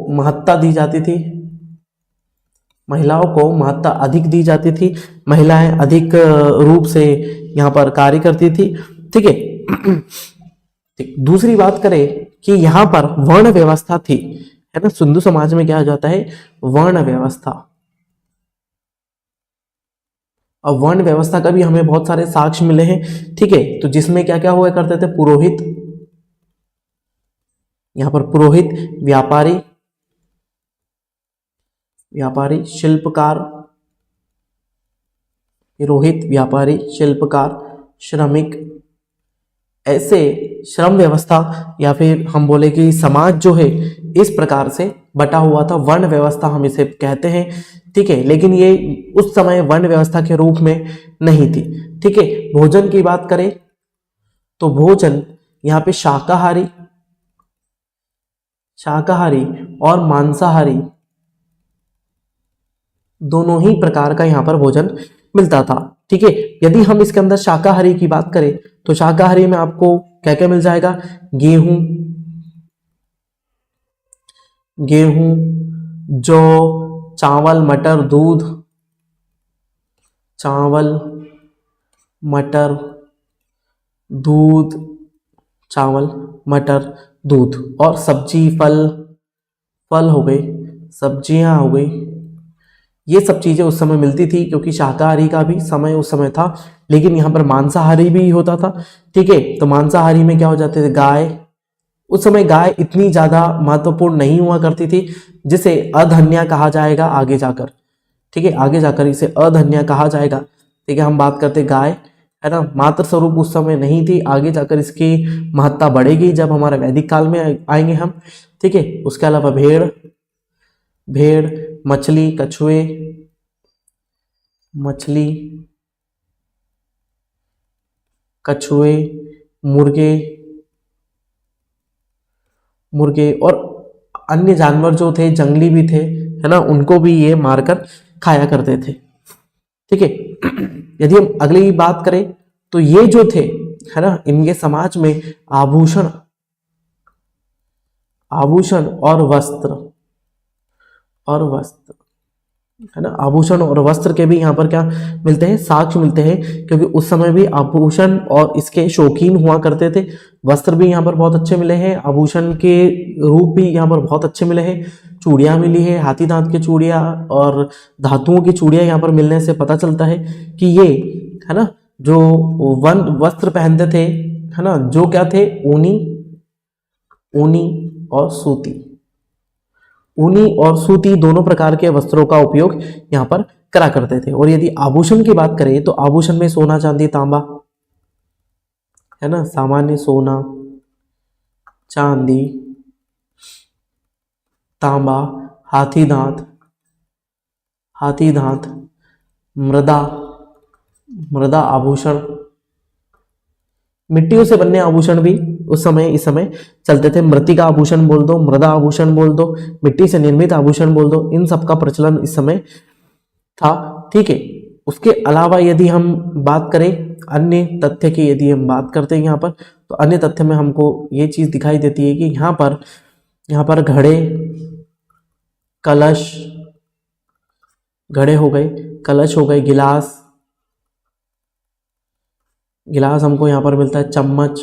Speaker 1: महत्ता दी जाती थी, महिलाओं को महत्ता अधिक दी जाती थी, महिलाएं अधिक रूप से यहां पर कार्य करती थी। ठीक है, ठीक। दूसरी बात करें कि यहां पर वर्ण व्यवस्था थी, है ना। सिंधु समाज में क्या हो जाता है, वर्ण व्यवस्था। और वर्ण व्यवस्था का भी हमें बहुत सारे साक्ष्य मिले हैं। ठीक है, तो जिसमें क्या क्या हुआ करते थे, पुरोहित, यहां पर पुरोहित, व्यापारी, शिल्पकार, पुरोहित, व्यापारी, शिल्पकार, श्रमिक, ऐसे श्रम व्यवस्था या फिर हम बोले कि समाज जो है इस प्रकार से बटा हुआ था। वर्ण व्यवस्था हम इसे कहते हैं। ठीक है, लेकिन ये उस समय वर्ण व्यवस्था के रूप में नहीं थी। ठीक है, भोजन की बात करें तो भोजन यहाँ पे शाकाहारी, शाकाहारी और मांसाहारी दोनों ही प्रकार का यहाँ पर भोजन मिलता था। ठीक है, यदि हम इसके अंदर शाकाहारी की बात करें तो शाकाहारी में आपको क्या क्या मिल जाएगा, गेहूं, गेहूं, जौ, चावल, मटर, दूध, चावल, मटर, दूध, चावल, मटर, दूध, और सब्जी, फल, फल हो गए, सब्जियां हो गई। ये सब चीजें उस समय मिलती थी क्योंकि शाकाहारी का भी समय उस समय था, लेकिन यहाँ पर मांसाहारी भी होता था। ठीक है, तो मांसाहारी में क्या हो जाते थे, गाय। उस समय गाय इतनी ज्यादा महत्वपूर्ण नहीं हुआ करती थी, जिसे अधन्या कहा जाएगा आगे जाकर। ठीक है, आगे जाकर इसे अधन्या कहा जाएगा। ठीक है, हम बात करते गाय, है ना, मातृ स्वरूप उस समय नहीं थी, आगे जाकर इसकी महत्ता बढ़ेगी जब हमारे वैदिक काल में आएंगे हम। ठीक है, उसके अलावा भेड़, भेड़, मछली, कछुए, मछली, कछुए, मुर्गे, मुर्गे, और अन्य जानवर जो थे, जंगली भी थे, है ना, उनको भी ये मारकर खाया करते थे। ठीक है, यदि हम अगली बात करें तो ये जो थे, है ना, इनके समाज में आभूषण, आभूषण और वस्त्र, और वस्त्र, है ना, आभूषण और वस्त्र के भी यहाँ पर क्या मिलते हैं, साक्ष्य मिलते हैं, क्योंकि उस समय भी आभूषण और इसके शौकीन हुआ करते थे। वस्त्र भी यहाँ पर बहुत अच्छे मिले हैं, आभूषण के रूप भी यहाँ पर बहुत अच्छे मिले हैं, चूड़ियाँ मिली है, हाथी दांत की चूड़ियाँ और धातुओं की चूड़ियाँ यहाँ पर मिलने से पता चलता है कि ये, है ना, जो वन वस्त्र पहनते थे, है ना, जो क्या थे, ऊनी, ऊनी और सूती, ऊनी और सूती दोनों प्रकार के वस्त्रों का उपयोग यहाँ पर करा करते थे। और यदि आभूषण की बात करें तो आभूषण में सोना, चांदी, तांबा, है ना, सामान्य सोना, चांदी, तांबा, हाथी दांत, हाथी दांत, मृदा, मृदा आभूषण, मिट्टियों से बनने आभूषण भी उस समय, इस समय चलते थे। मृतिका आभूषण बोल दो, मृदा आभूषण बोल दो, मिट्टी से निर्मित आभूषण बोल दो, इन सब का प्रचलन इस समय था। ठीक है, उसके अलावा यदि हम बात करें अन्य तथ्य की, यदि हम बात करते हैं यहाँ पर, तो अन्य तथ्य में हमको ये चीज दिखाई देती है कि यहाँ पर घड़े, कलश, घड़े हो गए, कलश हो गए, गिलास, गिलास हमको यहाँ पर मिलता है, चम्मच।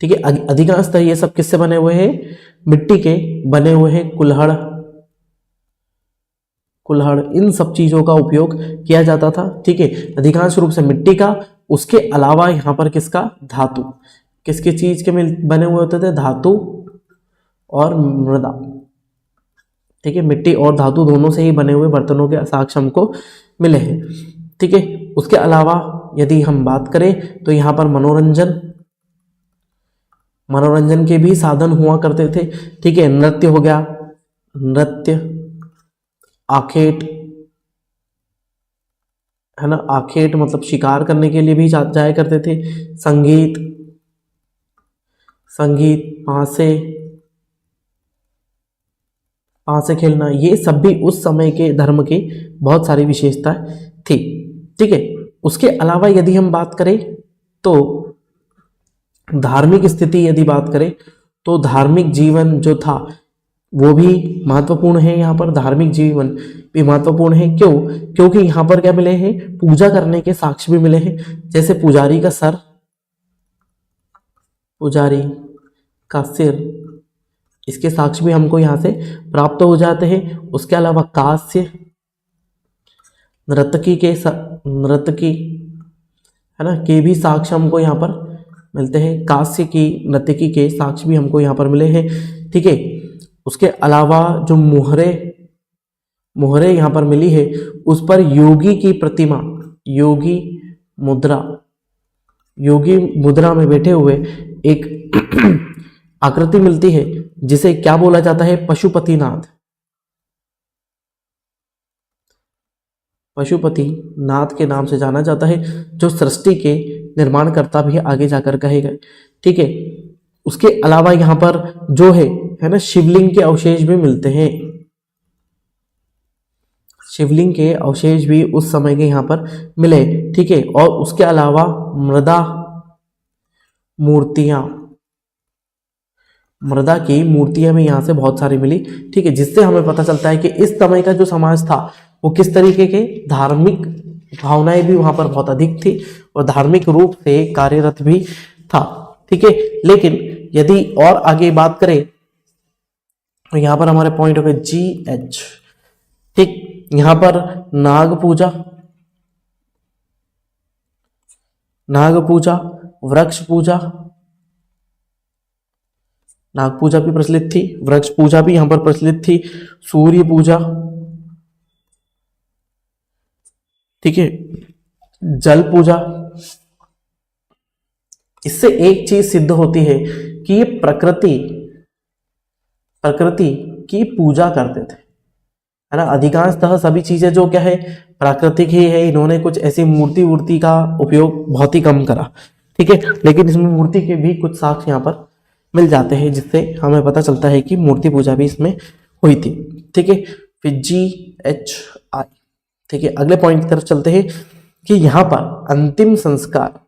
Speaker 1: ठीक है, अधिकांशतः ये सब किससे बने हुए हैं, मिट्टी के बने हुए हैं। कुल्हड़, कुल्हड़, इन सब चीजों का उपयोग किया जाता था। ठीक है, अधिकांश रूप से मिट्टी का, उसके अलावा यहाँ पर किसका, धातु, किसकी चीज के बने हुए होते थे, धातु और मृदा। ठीक है, मिट्टी और धातु दोनों से ही बने हुए बर्तनों के साक्ष्य हमको मिले हैं। ठीक है, उसके अलावा यदि हम बात करें तो यहाँ पर मनोरंजन, मनोरंजन के भी साधन हुआ करते थे। ठीक है, नृत्य हो गया, नृत्य, आखेट, है ना, आखेट मतलब शिकार करने के लिए भी जाया करते थे। संगीत, संगीत, पासे, पासे खेलना, ये सब भी उस समय के धर्म की बहुत सारी विशेषताएं थी। ठीक है, उसके अलावा यदि हम बात करें तो धार्मिक स्थिति, यदि बात करें तो धार्मिक जीवन जो था वो भी महत्वपूर्ण है। यहाँ पर धार्मिक जीवन भी महत्वपूर्ण है। क्यों? क्योंकि यहाँ पर क्या मिले हैं, पूजा करने के साक्ष्य भी मिले हैं। जैसे पुजारी का सर, पुजारी का सिर, इसके साक्ष्य भी हमको यहाँ से प्राप्त हो जाते हैं। उसके अलावा कांस्य, नर्तकी के नर्तकी, है ना, के भी साक्ष्य हमको यहाँ पर मिलते हैं। कांस्य की, नर्तकी के साक्ष्य भी हमको यहाँ पर मिले हैं। ठीक है, उसके अलावा जो मोहरे, मोहरे यहाँ पर मिली है, उस पर योगी की प्रतिमा, योगी मुद्रा, योगी मुद्रा में बैठे हुए एक आकृति मिलती है, जिसे क्या बोला जाता है, पशुपतिनाथ, पशुपतिनाथ के नाम से जाना जाता है, जो सृष्टि के निर्माणकर्ता भी आगे जाकर कहे गए। ठीक है, उसके अलावा यहाँ पर जो है ना, शिवलिंग के अवशेष भी मिलते हैं। शिवलिंग के अवशेष भी उस समय के यहाँ पर मिले, ठीक है। और उसके अलावा मृदा मूर्तियां, मृदा की मूर्तियां भी यहाँ से बहुत सारी मिली, ठीक है। जिससे हमें पता चलता है कि इस समय का जो समाज था वो किस तरीके के, धार्मिक भावनाएं भी वहां पर बहुत अधिक थी और धार्मिक रूप से कार्यरत भी था, ठीक है। लेकिन यदि और आगे बात करें तो यहाँ पर हमारे पॉइंट हो गए GH, ठीक। यहाँ पर नाग पूजा, नाग पूजा, वृक्ष पूजा, नाग पूजा भी प्रचलित थी, वृक्ष पूजा भी यहां पर प्रचलित थी, सूर्य पूजा, ठीक है, जल पूजा। इससे एक चीज सिद्ध होती है कि ये प्रकृति की पूजा करते थे, है ना। अधिकांशतः सभी चीजें जो क्या है, प्राकृतिक ही है। इन्होंने कुछ ऐसी मूर्ति का उपयोग बहुत ही कम करा, ठीक है। लेकिन इसमें मूर्ति के भी कुछ साक्ष्य यहाँ पर मिल जाते हैं, जिससे हमें पता चलता है कि मूर्ति पूजा भी इसमें हुई थी, ठीक है। फिर GHI, ठीक है। अगले पॉइंट की तरफ चलते हैं कि यहां पर अंतिम संस्कार,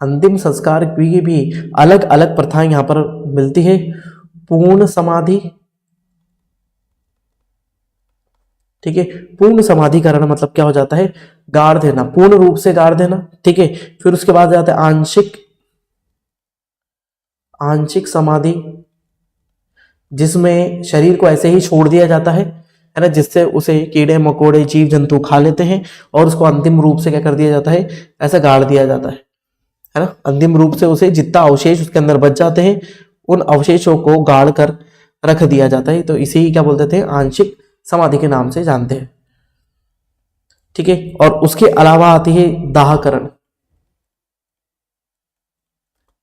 Speaker 1: अंतिम संस्कार की भी अलग अलग प्रथाएं यहां पर मिलती है। पूर्ण समाधि, ठीक है। पूर्ण समाधिकरण मतलब क्या हो जाता है, गाड़ देना, पूर्ण रूप से गाड़ देना, ठीक है। फिर उसके बाद जाता है आंशिक समाधि, जिसमें शरीर को ऐसे ही छोड़ दिया जाता है ना, जिससे उसे कीड़े मकोड़े जीव जंतु खा लेते हैं और उसको अंतिम रूप से क्या कर दिया जाता है, ऐसा गाड़ दिया जाता है ना। अंतिम रूप से उसे जितना अवशेष उसके अंदर बच जाते हैं उन अवशेषों को गाड़ कर रख दिया जाता है। तो इसे ही क्या बोलते थे, आंशिक समाधि के नाम से जानते हैं, ठीक है। और उसके अलावा आती है दाहकरण,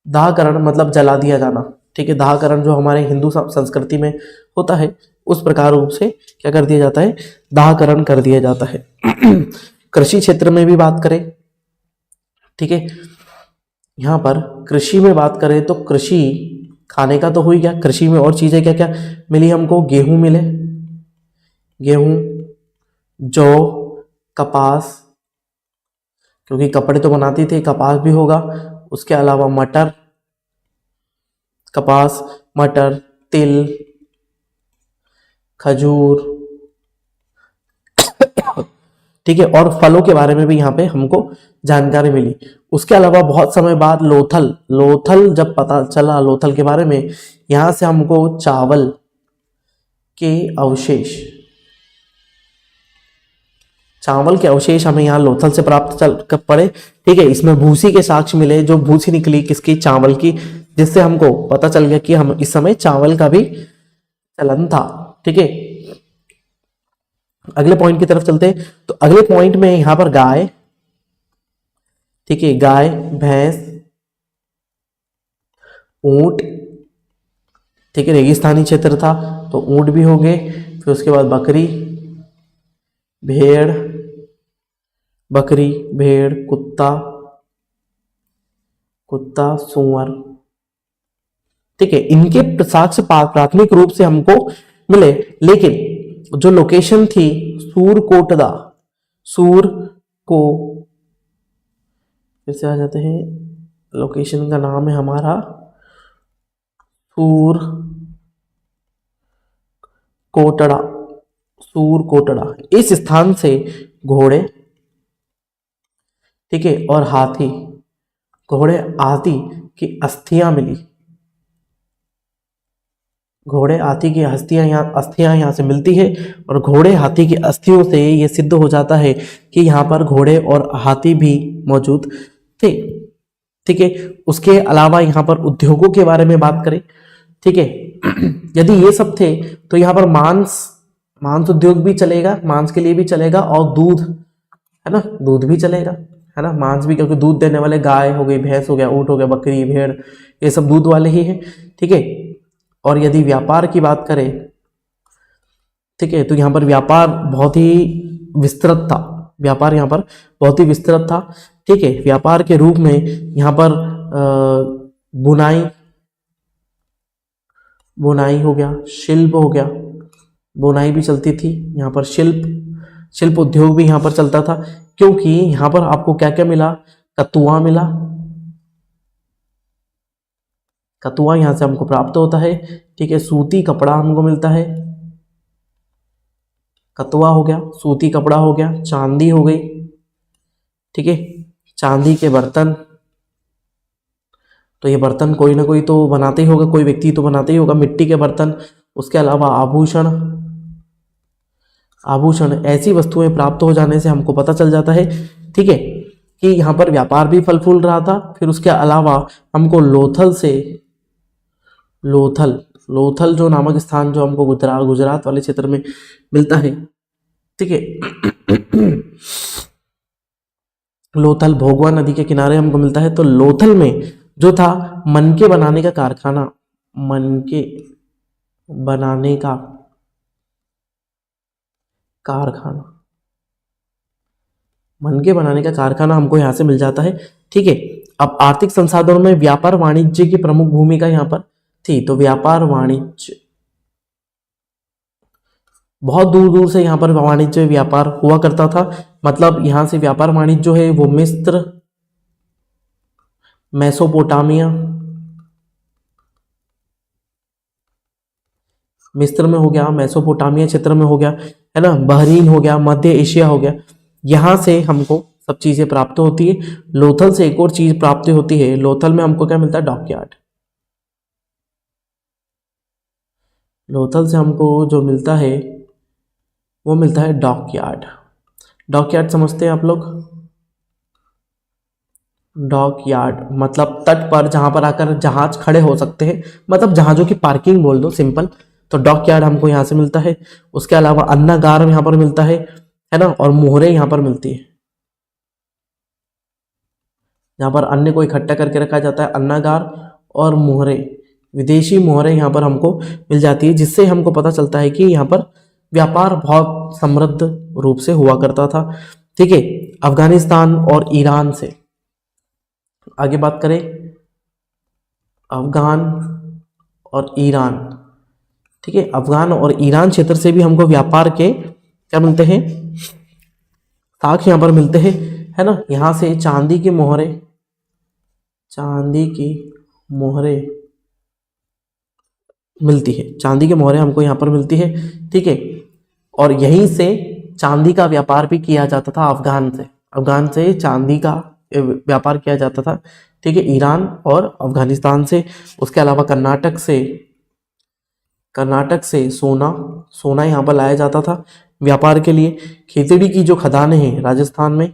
Speaker 1: दाहकरण मतलब जला दिया जाना, ठीक है। दाहकरण जो हमारे हिंदू संस्कृति में होता है उस प्रकार रूप से क्या कर दिया जाता है, दाहकरण कर दिया जाता है। कृषि क्षेत्र में भी बात करें, ठीक है। यहां पर कृषि में बात करें तो कृषि खाने का तो हुई गया, कृषि में और चीजें क्या क्या मिली हमको, गेहूं मिले, गेहूं, जौ, कपास, क्योंकि कपड़े तो बनाती थे, कपास भी होगा। उसके अलावा मटर, कपास, मटर, तिल, खजूर, ठीक है। और फलों के बारे में भी यहाँ पे हमको जानकारी मिली। उसके अलावा बहुत समय बाद लोथल जब पता चला, लोथल के बारे में, यहां से हमको चावल के अवशेष, चावल के अवशेष हमें यहाँ लोथल से प्राप्त चल कर पड़े, ठीक है। इसमें भूसी के साक्ष्य मिले, जो भूसी निकली किसकी, चावल की, जिससे हमको पता चल गया कि हम इस समय चावल का भी चलन था, ठीक है। अगले पॉइंट की तरफ चलते हैं। तो अगले पॉइंट में यहां पर गाय, ठीक है, गाय, भैंस, ऊंट, ठीक है। रेगिस्तानी क्षेत्र था तो ऊंट भी हो गए। फिर उसके बाद बकरी, भेड़, कुत्ता, सूअर, ठीक है। इनके साक्ष्य प्राथमिक रूप से हमको मिले, लेकिन जो लोकेशन थी सूरकोटदा, सूर को फिर से आ जाते हैं, लोकेशन का नाम है हमारा सूरकोटड़ा। इस स्थान से घोड़े, ठीक है, और घोड़े हाथी की अस्थियां मिली, घोड़े हाथी की अस्थियां यहाँ से मिलती है। और घोड़े हाथी की अस्थियों से ये सिद्ध हो जाता है कि यहाँ पर घोड़े और हाथी भी मौजूद थे, ठीक है। उसके अलावा यहाँ पर उद्योगों के बारे में बात करें, ठीक है। यदि ये सब थे तो यहाँ पर मांस उद्योग भी चलेगा, मांस के लिए भी चलेगा, और दूध, है ना, दूध भी चलेगा, है ना। मांस भी, क्योंकि दूध देने वाले गाय हो गई, भैंस हो गया, ऊंट हो गया, बकरी, भेड़, ये सब दूध वाले ही है, ठीक है। और यदि व्यापार की बात करें, ठीक है, तो यहाँ पर व्यापार बहुत ही विस्तृत था, व्यापार यहाँ पर बहुत ही विस्तृत था, ठीक है। व्यापार के रूप में यहाँ पर बुनाई बुनाई हो गया, शिल्प हो गया, बुनाई भी चलती थी यहाँ पर, शिल्प उद्योग भी यहाँ पर चलता था, क्योंकि यहाँ पर आपको क्या क्या मिला, कतुआ मिला, कतुआ यहाँ से हमको प्राप्त होता है, ठीक है। सूती कपड़ा हमको मिलता है, कतुआ हो गया, सूती कपड़ा हो गया, चांदी हो गई, ठीक है। चांदी के बर्तन, तो ये बर्तन कोई ना कोई तो बनाते ही होगा, कोई व्यक्ति तो बनाते ही होगा, मिट्टी के बर्तन। उसके अलावा आभूषण ऐसी वस्तुएं प्राप्त हो जाने से हमको पता चल जाता है, ठीक है, कि यहाँ पर व्यापार भी फल फूल रहा था। फिर उसके अलावा हमको लोथल जो नामक स्थान जो हमको गुजरात वाले क्षेत्र में मिलता है, ठीक है। लोथल भोगवा नदी के किनारे हमको मिलता है। तो लोथल में जो था मनके बनाने का कारखाना, मनके बनाने का कारखाना हमको यहां से मिल जाता है, ठीक है। अब आर्थिक संसाधनों में व्यापार वाणिज्य की प्रमुख भूमिका यहां पर थी। तो व्यापार वाणिज्य, बहुत दूर दूर से यहाँ पर वाणिज्य व्यापार हुआ करता था। मतलब यहाँ से व्यापार वाणिज्य जो है वो मिस्र, मेसोपोटामिया, मिस्र में हो गया, मेसोपोटामिया क्षेत्र में हो गया, है ना, बहरीन हो गया, मध्य एशिया हो गया, यहाँ से हमको सब चीजें प्राप्त होती है। लोथल से एक और चीज प्राप्त होती है, लोथल में हमको क्या मिलता है, डॉकयार्ड। लोथल से हमको जो मिलता है वो मिलता है डॉकयार्ड। डॉकयार्ड समझते हैं आप लोग? डॉकयार्ड मतलब तट पर जहां पर आकर जहाज खड़े हो सकते हैं, मतलब जहाजों की पार्किंग बोल दो सिंपल। तो डॉकयार्ड हमको यहाँ से मिलता है। उसके अलावा अन्नागार यहाँ पर मिलता है ना, और मोहरे यहाँ पर मिलती है। यहाँ पर अन्न को इकट्ठा करके रखा जाता है, अन्नागार और मोहरे, विदेशी मोहरे यहाँ पर हमको मिल जाती है, जिससे हमको पता चलता है कि यहाँ पर व्यापार बहुत समृद्ध रूप से हुआ करता था, ठीक है। अफगानिस्तान और ईरान से आगे बात करें, अफगान और ईरान, ठीक है। अफगान और ईरान क्षेत्र से भी हमको व्यापार के क्या मिलते हैं, साख यहाँ पर मिलते हैं, है ना। यहाँ से चांदी की मोहरे मिलती है, चांदी के मोहरे हमको यहाँ पर मिलती है, ठीक है। और यहीं से चांदी का व्यापार भी किया जाता था, अफगान से चांदी का व्यापार किया जाता था, ठीक है, ईरान और अफगानिस्तान से। उसके अलावा कर्नाटक से सोना यहाँ पर लाया जाता था व्यापार के लिए। खेतड़ी की जो खदानें हैं राजस्थान में,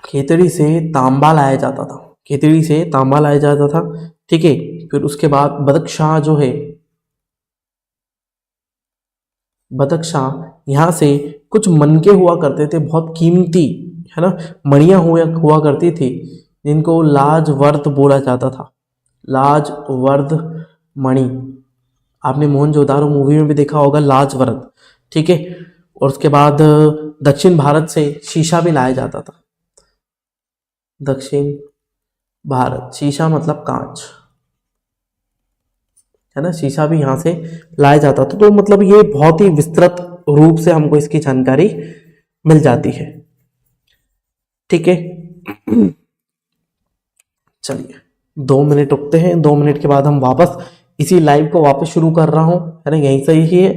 Speaker 1: खेतड़ी से तांबा लाया जाता था, ठीक है। फिर उसके बाद बदख्शां जो है, यहाँ से कुछ मनके हुआ करते थे, बहुत कीमती, है ना, मणियां हुआ करती थी, जिनको लाजवर्द बोला जाता था, लाजवर्द मणि। आपने मोहनजोदारो मूवी में भी देखा होगा, लाजवर्द, ठीक है। और उसके बाद दक्षिण भारत से शीशा भी लाया जाता था, दक्षिण भारत, शीशा मतलब कांच, है ना, शीशा भी यहाँ से लाया जाता था। तो मतलब ये बहुत ही विस्तृत रूप से हमको इसकी जानकारी मिल जाती है, ठीक है। चलिए 2 मिनट रुकते हैं, 2 मिनट के बाद हम वापस इसी लाइव को वापस शुरू कर रहा हूँ, है ना, यहीं से ही है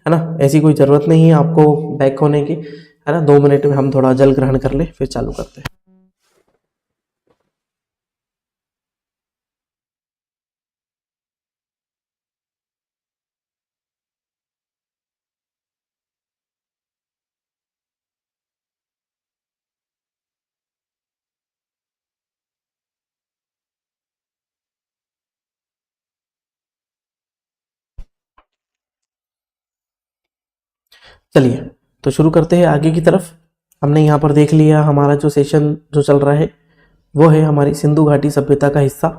Speaker 1: ना, ऐसी कोई ज़रूरत नहीं है आपको बैक होने की, है ना। 2 मिनट में हम थोड़ा जल ग्रहण कर ले, फिर चालू करते हैं। चलिए तो शुरू करते हैं आगे की तरफ। हमने यहाँ पर देख लिया, हमारा जो सेशन जो चल रहा है वो है हमारी सिंधु घाटी सभ्यता का हिस्सा,